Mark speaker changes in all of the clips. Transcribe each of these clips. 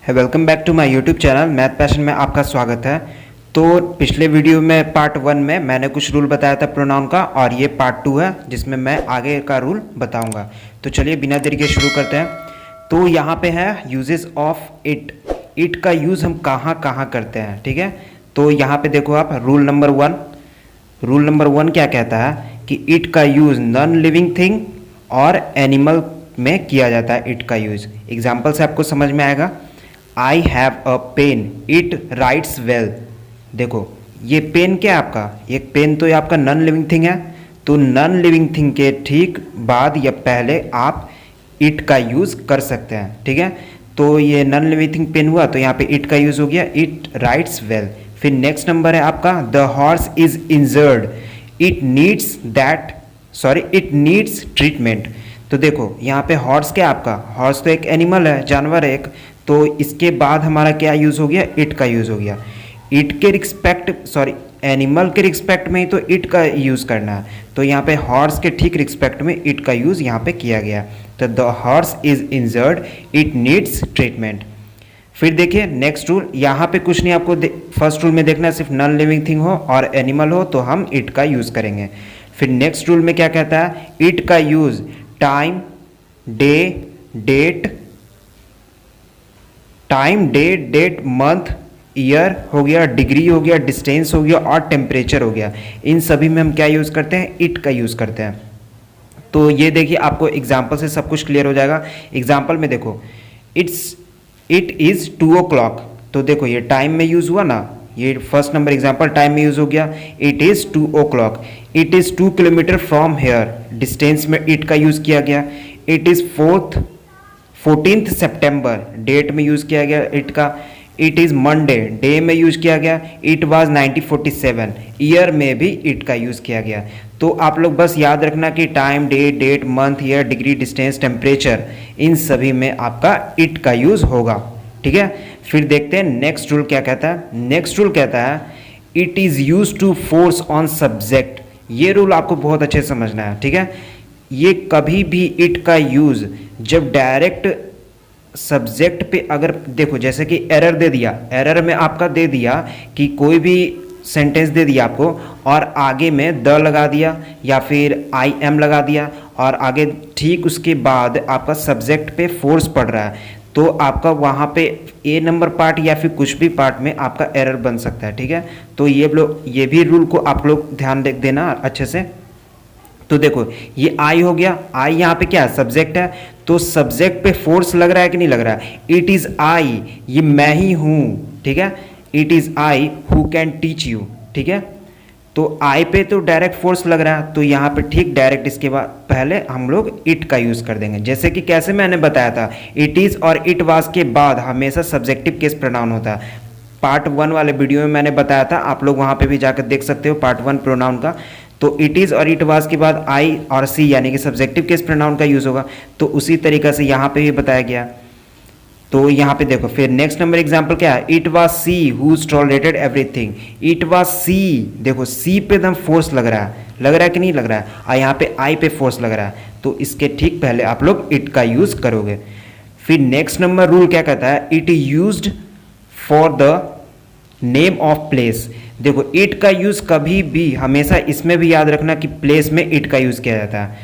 Speaker 1: है welcome back to my YouTube channel Math Passion में आपका स्वागत है। तो पिछले वीडियो में पार्ट 1 में मैंने कुछ रूल बताया था प्रोनाउन का, और ये पार्ट 2 है जिसमें मैं आगे का रूल बताऊंगा। तो चलिए बिना देरी के शुरू करते हैं। तो यहाँ पे है यूजेस ऑफ इट। इट का यूज़ हम कहाँ कहाँ करते हैं, ठीक है। तो यहाँ पे देखो आप, रूल नंबर 1। रूल नंबर 1 क्या कहता है कि इट का यूज़ नॉन लिविंग थिंग और एनिमल में किया जाता है। इट का यूज़ एग्जाम्पल से आपको समझ में आएगा। I have a pen, it writes well. देखो ये पेन क्या है आपका, एक पेन तो ये आपका नॉन लिविंग थिंग है। तो नॉन लिविंग थिंग के ठीक बाद या पहले आप इट का यूज़ कर सकते हैं, ठीक है। तो ये नॉन लिविंग थिंग पेन हुआ, तो यहाँ पे इट का यूज़ हो गया, इट राइट्स वेल। फिर नेक्स्ट नंबर है आपका, the horse is injured, it needs treatment. तो देखो यहाँ पे हॉर्स क्या आपका, हॉर्स तो एक एनिमल है, जानवर है एक। तो इसके बाद हमारा क्या यूज़ हो गया, इट का यूज़ हो गया। एनिमल के रिस्पेक्ट में ही तो इट का यूज़ करना है। तो यहाँ पे हॉर्स के ठीक रिस्पेक्ट में इट का यूज़ यहाँ पे किया गया। तो the horse is injured, it needs treatment. फिर देखिए नेक्स्ट रूल, यहाँ पे कुछ नहीं आपको फर्स्ट रूल में देखना है, सिर्फ नॉन लिविंग थिंग हो और एनिमल हो तो हम इट का यूज़ करेंगे। फिर नेक्स्ट रूल में क्या कहता है, इट का use time, date, month, year हो गया, डिग्री हो गया, डिस्टेंस हो गया और टेम्परेचर हो गया। इन सभी में हम क्या यूज़ करते हैं, इट का यूज़ करते हैं। तो ये देखिए आपको एग्जाम्पल से सब कुछ क्लियर हो जाएगा। एग्जाम्पल में देखो, इट इज़ 2 o'clock। तो देखो ये टाइम में यूज़ हुआ ना, ये फर्स्ट नंबर एग्जाम्पल टाइम में यूज़ हो गया। It is 2 o'clock। It is 2 kilometre from here, distance में इट का यूज़ किया गया। It is 14th September, date में यूज़ किया गया इट का। इट इज़ मंडे, डे में यूज़ किया गया। इट वाज 1947, ईयर में भी इट का यूज़ किया गया। तो आप लोग बस याद रखना कि time, date, month, year, degree, distance, temperature, इन सभी में आपका इट का यूज़ होगा, ठीक है। फिर देखते हैं नेक्स्ट रूल क्या कहता है। नेक्स्ट रूल कहता है it is use to force on subject. ये रूल आपको बहुत अच्छे से समझना है, ठीक है। ये कभी भी इट का यूज़ जब डायरेक्ट सब्जेक्ट पे, अगर देखो जैसे कि एरर दे दिया, एरर में आपका दे दिया कि कोई भी सेंटेंस दे दिया आपको और आगे में द लगा दिया या फिर आई एम लगा दिया और आगे ठीक उसके बाद आपका सब्जेक्ट पे फोर्स पड़ रहा है, तो आपका वहाँ पे ए नंबर पार्ट या फिर कुछ भी पार्ट में आपका एरर बन सकता है, ठीक है। तो ये भी रूल को आप लोग ध्यान देना अच्छे से। तो देखो ये आई हो गया, आई यहाँ पे क्या है, सब्जेक्ट है। तो सब्जेक्ट पे फोर्स लग रहा है कि नहीं लग रहा है, इट इज़ आई, ये मैं ही हूँ, ठीक है। It is I who can teach you, ठीक है। तो आई पे तो डायरेक्ट फोर्स लग रहा है, तो यहाँ पे ठीक डायरेक्ट इसके बाद पहले हम लोग इट का यूज़ कर देंगे। जैसे कि कैसे मैंने बताया था, इट इज़ और इट वाज के बाद हमेशा सब्जेक्टिव केस प्रोनाउन होता है। पार्ट 1 वाले वीडियो में मैंने बताया था, आप लोग वहाँ पे भी जाकर देख सकते हो पार्ट 1 प्रोनाउन का। तो इट इज़ और इट वाज के बाद आई और सी यानी कि सब्जेक्टिव केस प्रोनाउन का यूज़ होगा। तो उसी तरीक़े से यहाँ पे भी बताया गया। तो यहाँ पे देखो फिर नेक्स्ट नंबर एग्जांपल क्या है, it was she who tolerated everything. It was she, देखो सी पे एकदम फोर्स लग रहा है कि नहीं लग रहा है, और यहाँ पे आई पे फोर्स लग रहा है। तो इसके ठीक पहले आप लोग इट का यूज़ करोगे। फिर नेक्स्ट नंबर रूल क्या कहता है, it used for the name of place. देखो इट का यूज़ कभी भी हमेशा इसमें भी याद रखना कि प्लेस में इट का यूज़ किया जाता है।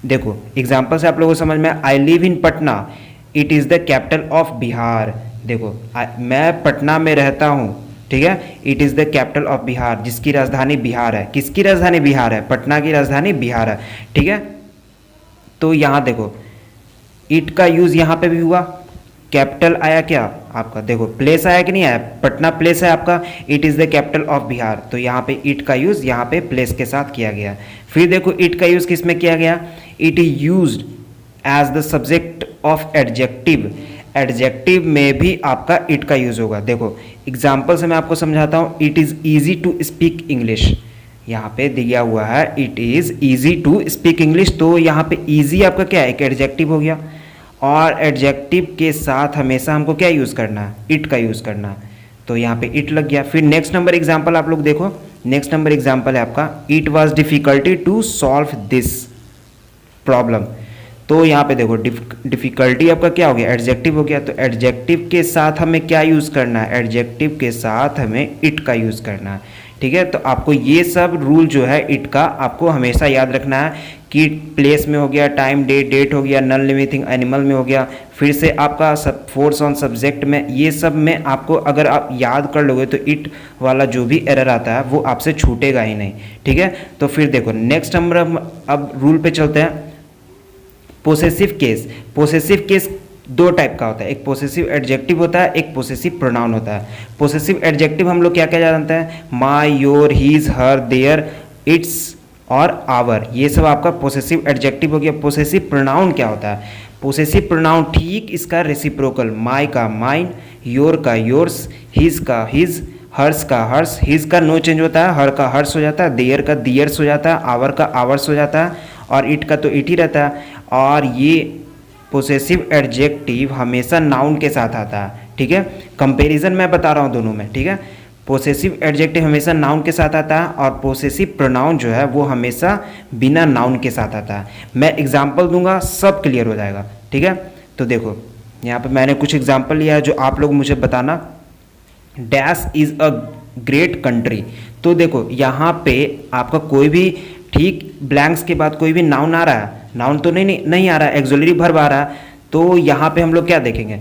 Speaker 1: देखो एग्जांपल से आप लोगों को समझ में, I live in Patna, it is the capital of Bihar. देखो मैं पटना में रहता हूँ, ठीक है। It is the capital of Bihar, जिसकी राजधानी बिहार है। किसकी राजधानी बिहार है, पटना की राजधानी बिहार है, ठीक है। तो यहाँ देखो इट का यूज़ यहाँ पे भी हुआ, कैपिटल आया क्या आपका, देखो प्लेस आया कि नहीं आया, पटना प्लेस है आपका, it is the capital of Bihar. तो यहाँ पे इट का यूज़ यहाँ पे प्लेस के साथ किया गया। फिर देखो इट का यूज़ किस में किया गया, it is used as the subject of adjective. Adjective में भी आपका इट का यूज़ होगा। देखो एग्जाम्पल से मैं आपको समझाता हूँ, it is easy to speak English, यहाँ पे दिया हुआ है it is easy to speak English. तो यहाँ पे ईजी आपका क्या है, एक एडजेक्टिव हो गया, और एडजेक्टिव के साथ हमेशा हमको क्या यूज़ करना है, इट का यूज़ करना है। तो यहाँ पे इट लग गया। फिर नेक्स्ट नंबर एग्जांपल आप लोग देखो, नेक्स्ट नंबर एग्जांपल है आपका, it was difficulty to solve this problem. तो यहाँ पे देखो डिफ़िकल्टी आपका क्या हो गया, एडजेक्टिव हो गया। तो एडजेक्टिव के साथ हमें क्या यूज़ करना है, एडजेक्टिव के साथ हमें इट का यूज़ करना है, ठीक है। तो आपको ये सब रूल जो है इट का आपको हमेशा याद रखना है कि प्लेस में हो गया, टाइम डेट हो गया, नॉन लिविंग एनिमल में हो गया, फिर से आपका फोर्स ऑन सब्जेक्ट में, ये सब में आपको अगर आप याद कर लोगे तो इट वाला जो भी एरर आता है वो आपसे छूटेगा ही नहीं, ठीक है। तो फिर देखो नेक्स्ट नंबर हम अब रूल पे चलते हैं। पोसेसिव केस, पोसेसिव केस दो टाइप का होता है, एक पोसेसिव एडजेक्टिव होता है, एक पोसेसिव प्रोनाउन होता है। पोसेसिव एडजेक्टिव हम लोग क्या क्या जानते हैं, my, your, his, her, their, its और आवर, ये सब आपका पोसेसिव एडजेक्टिव हो गया। पोसेसिव प्रोनाउन क्या होता है, पोसेसिव प्रोनाउन ठीक इसका रेसिप्रोकल, माई का माइन, योर का योर्स, हीज का हिज, हर्स का हर्स, हिज का नो चेंज होता है, हर का हर्स हो जाता है, देयर का दियर्स हो जाता है, आवर का आवर्स हो जाता है और इट का तो इट ही रहता है। और ये पोसेसिव एडजेक्टिव हमेशा नाउन के साथ आता है, ठीक है। कंपैरिजन मैं बता रहा हूँ दोनों में, ठीक है। पोसेसिव एडजेक्टिव हमेशा नाउन के साथ आता है और पोसेसिव प्रोनाउन जो है वो हमेशा बिना नाउन के साथ आता है। मैं एग्जांपल दूंगा, सब क्लियर हो जाएगा, ठीक है। तो देखो यहाँ पे मैंने कुछ एग्जांपल लिया है जो आप लोग मुझे बताना। Dash is a great country, तो देखो यहाँ पे आपका कोई भी ठीक ब्लैंक्स के बाद कोई भी नाउन आ रहा है, नाउन तो नहीं आ रहा है, एक्सुलरी वर्ब आ रहा है। तो यहाँ पे हम लोग क्या देखेंगे,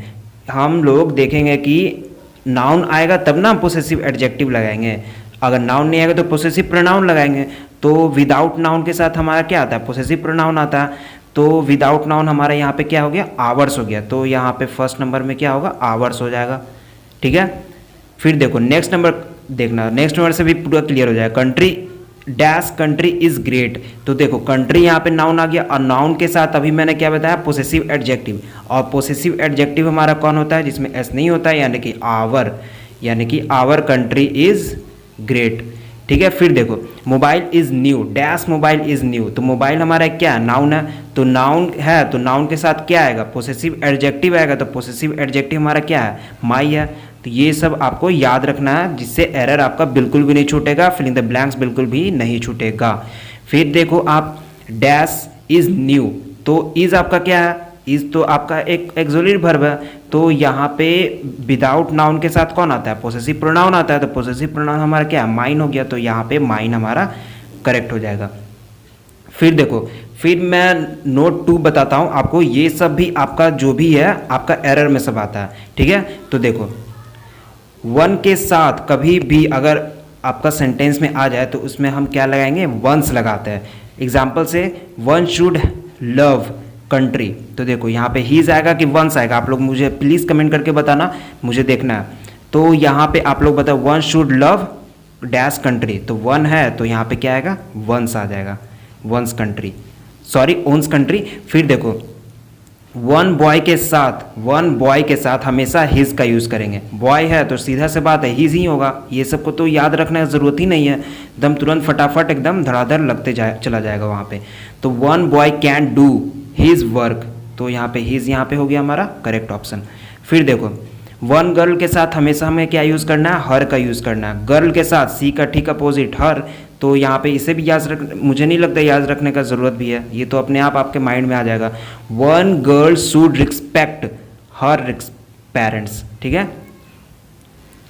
Speaker 1: हम लोग देखेंगे कि नाउन आएगा तब ना पोसेसिव एडजेक्टिव लगाएंगे, अगर नाउन नहीं आएगा तो पोसेसिव प्रोनाउन लगाएंगे। तो विदाउट नाउन के साथ हमारा क्या आता है, पोसेसिव प्रोनाउन आता है। तो विदाउट नाउन हमारा यहाँ पे क्या हो गया, आवर्स हो गया। तो यहाँ पे फर्स्ट नंबर में क्या होगा, आवर्स हो जाएगा, ठीक है। फिर देखो नेक्स्ट नंबर देखना, नेक्स्ट नंबर से भी पूरा क्लियर हो जाएगा। Country dash country is great, तो देखो कंट्री यहाँ पे नाउन आ गया और नाउन के साथ अभी मैंने क्या बताया, पोसेसिव एडजेक्टिव। और पोसेसिव एडजेक्टिव हमारा कौन होता है, जिसमें एस नहीं होता है, यानी कि आवर, यानी कि आवर कंट्री इज ग्रेट, ठीक है। फिर देखो mobile is new, dash mobile is new, तो मोबाइल हमारा क्या है, नाउन है। तो नाउन है तो नाउन के साथ क्या आएगा, पोसेसिव एडजेक्टिव आएगा। तो पोसेसिव एडजेक्टिव हमारा क्या है, माई है। तो ये सब आपको याद रखना है, जिससे एरर आपका बिल्कुल भी नहीं छूटेगा, फिल इन द ब्लैंक्स बिल्कुल भी नहीं छूटेगा। फिर देखो आप डैश इज न्यू, तो इज आपका क्या है, इज तो आपका एक एक्सुलरी वर्ब है। तो यहाँ पे विदाउट नाउन के साथ कौन आता है, पोसेसिव प्रोनाउन आता है। तो पोसेसिव प्रोनाउन हमारा क्या है, माइन हो गया। तो यहाँ पे माइन हमारा करेक्ट हो जाएगा। फिर देखो, फिर मैं नोट 2 बताता हूँ आपको, ये सब भी आपका जो भी है आपका एरर में सब आता है, ठीक है। तो देखो वन के साथ कभी भी अगर आपका सेंटेंस में आ जाए तो उसमें हम क्या लगाएंगे, वंस लगाते हैं। एग्जाम्पल से वन शुड लव कंट्री, तो देखो यहाँ पे हीज आएगा कि वंस आएगा, आप लोग मुझे प्लीज़ कमेंट करके बताना, मुझे देखना है। तो यहाँ पे आप लोग बताओ, one should love dash country, तो वन है तो यहाँ पे क्या आएगा, वंस आ जाएगा, ones country, sorry ones country. फिर देखो वन बॉय के साथ हमेशा हिज का यूज़ करेंगे। बॉय है तो सीधा से बात है हिज ही होगा, ये सबको तो याद रखने की ज़रूरत ही नहीं है, एकदम तुरंत फटाफट एकदम धड़ाधड़ लगते चला जाएगा वहाँ पे। तो one boy can do his work, तो यहाँ पे हिज यहाँ पे हो गया हमारा करेक्ट ऑप्शन। फिर देखो वन गर्ल के साथ हमेशा हमें क्या यूज़ करना है, हर का यूज़ करना है। गर्ल के साथ सी का ठीक अपोजिट हर, तो यहाँ पे इसे भी याद रख, मुझे नहीं लगता याद रखने का ज़रूरत भी है, ये तो अपने आप आपके माइंड में आ जाएगा। One girl should respect her parents, ठीक है।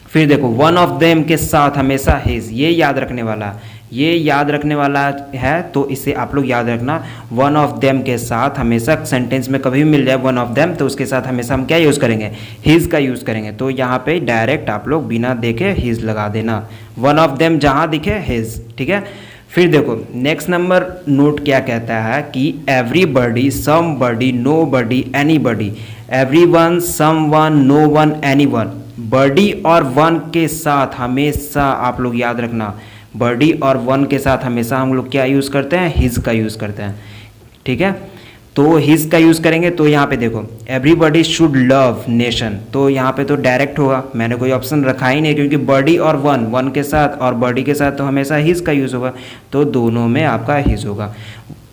Speaker 1: फिर देखो वन ऑफ देम के साथ हमेशा हिज, ये याद रखने वाला है, तो इसे आप लोग याद रखना। वन ऑफ देम के साथ हमेशा सेंटेंस में कभी भी मिल जाए वन ऑफ देम, तो उसके साथ हमेशा हम क्या यूज़ करेंगे, हिज का यूज़ करेंगे। तो यहाँ पे डायरेक्ट आप लोग बिना देखे हिज लगा देना, वन ऑफ देम जहाँ दिखे हिज, ठीक है। फिर देखो नेक्स्ट नंबर नोट क्या कहता है कि everybody, somebody, nobody, anybody, everyone, someone, no one, anyone. Body और वन के साथ हमेशा आप लोग याद रखना, बडी और वन के साथ हमेशा हम लोग क्या यूज़ करते हैं, हिज का यूज़ करते हैं, ठीक है। तो हिज का यूज़ करेंगे तो यहाँ पे देखो एवरीबडी शुड लव नेशन, तो यहाँ पे तो डायरेक्ट होगा, मैंने कोई ऑप्शन रखा ही नहीं, क्योंकि बडी और वन के साथ और बडी के साथ तो हमेशा हिज का यूज़ होगा, तो दोनों में आपका हिज होगा।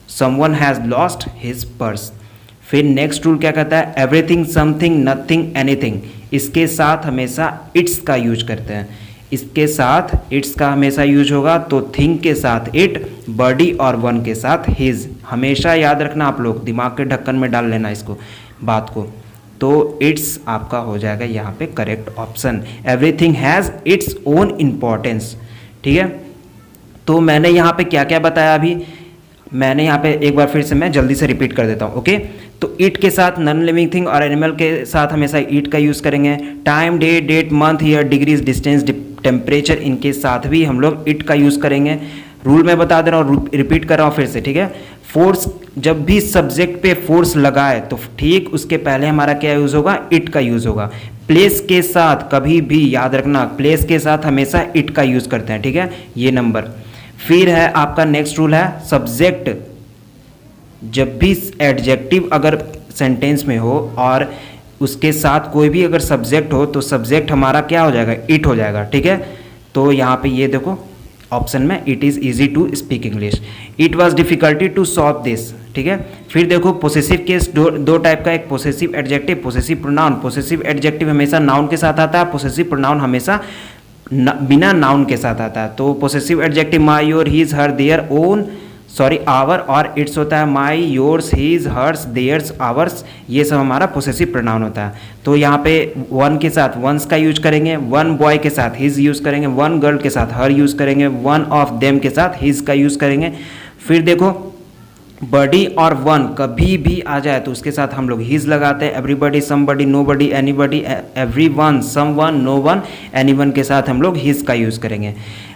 Speaker 1: Someone has lost his purse. फिर नेक्स्ट रूल क्या कहता है, एवरीथिंग, समथिंग, नथिंग, एनीथिंग, इसके साथ हमेशा इट्स का यूज करते हैं। इसके साथ इट्स का हमेशा यूज होगा, तो थिंग के साथ इट, बडी और वन के साथ हिज। हमेशा याद रखना आप लोग, दिमाग के ढक्कन में डाल लेना इसको बात को। तो इट्स आपका हो जाएगा यहाँ पे correct option. Everything has its own importance, ठीक है। तो मैंने यहाँ पे क्या क्या बताया अभी, मैंने यहाँ पे एक बार फिर से मैं जल्दी से रिपीट कर देता हूँ, ओके। तो इट के साथ नॉन लिविंग थिंग और एनिमल के साथ हमेशा इट का यूज़ करेंगे। Time, day, date, month, year, degrees, distance, temperature, इनके साथ भी हम लोग इट का यूज़ करेंगे। रूल मैं बता दे रहा हूँ, रिपीट कर रहा हूँ फिर से, ठीक है। फोर्स, जब भी सब्जेक्ट पे फोर्स लगाए तो ठीक उसके पहले हमारा क्या यूज़ होगा, इट का यूज़ होगा। प्लेस के साथ कभी भी याद रखना, प्लेस के साथ हमेशा इट का यूज़ करते हैं, ठीक है, ये नंबर। फिर है आपका नेक्स्ट रूल है सब्जेक्ट, जब भी एडजेक्टिव अगर सेंटेंस में हो और उसके साथ कोई भी अगर सब्जेक्ट हो तो सब्जेक्ट हमारा क्या हो जाएगा, इट हो जाएगा, ठीक है। तो यहाँ पे ये देखो ऑप्शन में, it is easy to speak English, it was difficulty to solve this, ठीक है। फिर देखो पोसेसिव केस, दो टाइप का, एक possessive adjective, possessive pronoun. Possessive adjective हमेशा नाउन के साथ आता है, पोसेसिव प्रोनाउन हमेशा बिना नाउन के साथ आता है। तो possessive adjective my, your, his, her, their, own, sorry our, और इट्स होता है my, yours, his, hers, theirs, ours, ये सब हमारा पोसेसिव प्रोनाउन होता है। तो यहाँ पे वन के साथ वंस का यूज करेंगे, वन बॉय के साथ हिज यूज करेंगे, वन गर्ल के साथ हर यूज करेंगे, वन ऑफ देम के साथ हिज का यूज करेंगे। फिर देखो बडी और वन कभी भी आ जाए तो उसके साथ हम लोग हिज लगाते हैं। Everybody, somebody, nobody, anybody, everyone, someone, known, anyone के साथ हम लोग हिज का यूज़ करेंगे।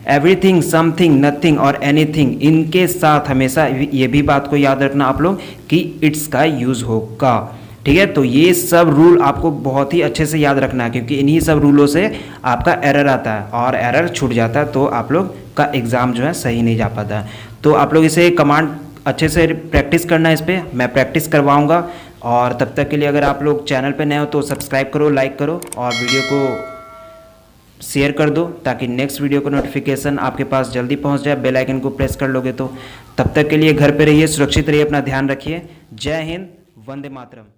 Speaker 1: एवरीथिंग, समथिंग, नथिंग और एनीथिंग, इनके साथ हमेशा ये भी बात को याद रखना आप लोग कि इट्स का यूज़ होगा, ठीक है। तो ये सब रूल आपको बहुत ही अच्छे से याद रखना है, क्योंकि इन्हीं सब रूलों से आपका एरर आता है और एरर छूट जाता है, तो आप लोग का एग्ज़ाम जो है सही नहीं जा पाता है। तो आप लोग इसे कमांड अच्छे से प्रैक्टिस करना है, इस पर मैं प्रैक्टिस करवाऊंगा। और तब तक के लिए अगर आप लोग चैनल पे नए हो तो सब्सक्राइब करो, लाइक करो और वीडियो को शेयर कर दो, ताकि नेक्स्ट वीडियो का नोटिफिकेशन आपके पास जल्दी पहुंच जाए। बेल आइकन को प्रेस कर लोगे तो। तब तक के लिए घर पे रहिए, सुरक्षित रहिए, अपना ध्यान रखिए। जय हिंद, वंदे मातरम।